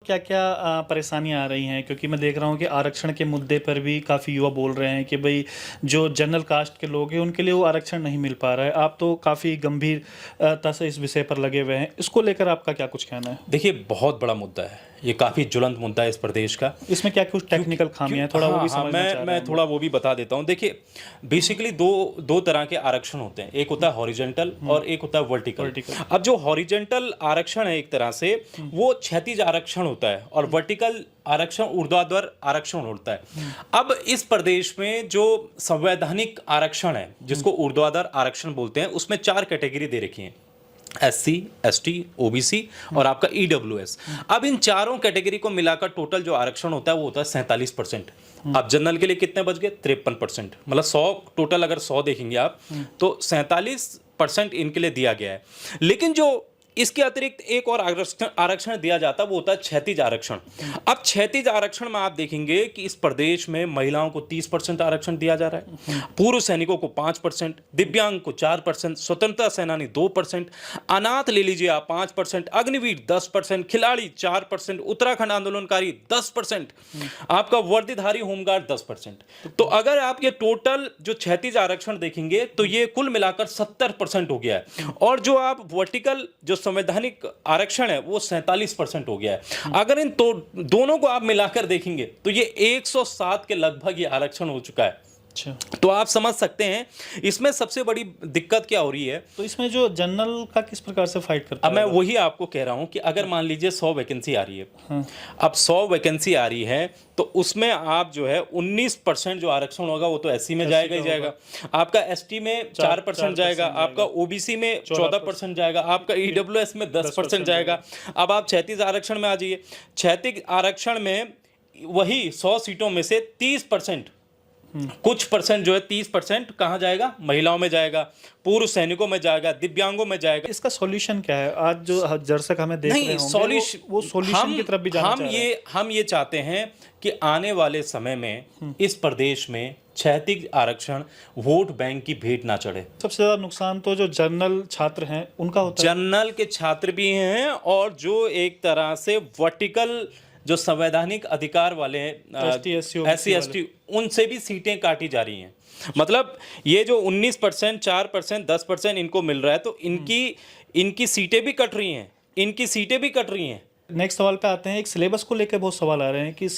क्या क्या परेशानियां आ रही हैं? क्योंकि मैं देख रहा हूं कि आरक्षण के मुद्दे पर भी काफ़ी युवा बोल रहे हैं कि भाई जो जनरल कास्ट के लोग हैं उनके लिए वो आरक्षण नहीं मिल पा रहा है। आप तो काफ़ी गंभीरता से इस विषय पर लगे हुए हैं, इसको लेकर आपका क्या कुछ कहना है? देखिए, बहुत बड़ा मुद्दा है। ये काफ़ी ज्वलंत मुद्दा है इस प्रदेश का। इसमें क्या कुछ टेक्निकल क्यों खामियां हैं? थोड़ा वो हाँ, भी हाँ, समझना चाह रहे मैं हैं हम थोड़ा लोग। वो भी बता देता हूँ। देखिए, बेसिकली 2 तरह के आरक्षण होते हैं। एक होता है हॉरिजॉन्टल और एक होता है वर्टिकल। वर्टिकल। अब जो हॉरिजॉन्टल आरक्षण है एक तरह से, वो क्षैतिज आरक्षण होता है और वर्टिकल आरक्षण ऊर्ध्वाधर आरक्षण होता है। अब इस प्रदेश में जो संवैधानिक आरक्षण है, जिसको ऊर्ध्वाधर आरक्षण बोलते हैं, उसमें 4 कैटेगरी दे रखी हैं। SC, ST, OBC और आपका EWS। अब इन चारों कैटेगरी को मिलाकर टोटल जो आरक्षण होता है वो होता है 47%। अब जनरल के लिए कितने बच गए? 53%। मतलब 100 टोटल, अगर 100 देखेंगे आप तो 47% इनके लिए दिया गया है। लेकिन जो इसके अतिरिक्त एक और आरक्षण दिया जाता है वो होता है क्षैतिज आरक्षण। अब क्षैतिज आरक्षण में आप देखेंगे कि इस प्रदेश में महिलाओं को 30% आरक्षण दिया जा रहा है, पूर्व सैनिकों को 5%, दिव्यांग को 4%, स्वतंत्रता सेनानी 2%, अनाथ ले लीजिए आप 5%, अग्निवीर 10%, खिलाड़ी 4%, उत्तराखंड आंदोलनकारी 10%, आपका वर्दीधारी होमगार्ड 10%। तो अगर आप ये टोटल जो क्षैतिज आरक्षण देखेंगे तो ये कुल मिलाकर 70% हो गया है। और जो आप वर्टिकल जो संवैधानिक आरक्षण है वो 47% हो गया है। अगर इन तो दोनों को आप मिलाकर देखेंगे तो ये 107 के लगभग ये आरक्षण हो चुका है। अच्छा, तो आप समझ सकते हैं इसमें सबसे बड़ी दिक्कत क्या हो रही है। तो इसमें जो जनरल का किस प्रकार से फाइट करता अब है? मैं वही आपको कह रहा हूं कि अगर मान लीजिए 100 वैकेंसी आ रही है, हाँ। अब 100 वैकेंसी आ रही है तो उसमें आप जो है 19% जो आरक्षण होगा वो तो एससी में जाएगा ही जाएगा, आपका एसटी में 4% जाएगा, आपका ओबीसी में 14% जाएगा, आपका ईडब्ल्यूएस में 10% जाएगा। अब आप क्षैतिज आरक्षण में आ जाइए। क्षैतिज आरक्षण में वही 100 सीटों में से 30%, कुछ परसेंट जो है 30% कहाँ जाएगा? महिलाओं में जाएगा, पूर्व सैनिकों में जाएगा, दिव्यांगों में जाएगा। इसका सॉल्यूशन क्या है? आज जो दर्शक हमें देख रहे नहीं, होंगे सॉल्यूशन वो सॉल्यूशन की तरफ भी जाना चाह रहे हैं। हम ये चाहते हैं कि आने वाले समय में इस प्रदेश में क्षैतिज आरक्षण वोट बैंक की भेंट ना चढ़े। सबसे ज्यादा नुकसान तो जो जनरल छात्र हैं उनका होता है। जनरल के छात्र भी हैं और जो एक तरह से वर्टिकल जो संवैधानिक अधिकार वाले ST, SC, ST, उनसे भी सीटें काटी जा रही हैं। मतलब ये जो 19%, 4%, 10% इनको मिल रहा है तो इनकी सीटें भी कट रही हैं, इनकी सीटें भी कट रही हैं। नेक्स्ट सवाल पे आते हैं। एक सिलेबस को लेकर बहुत सवाल आ रहे हैं कि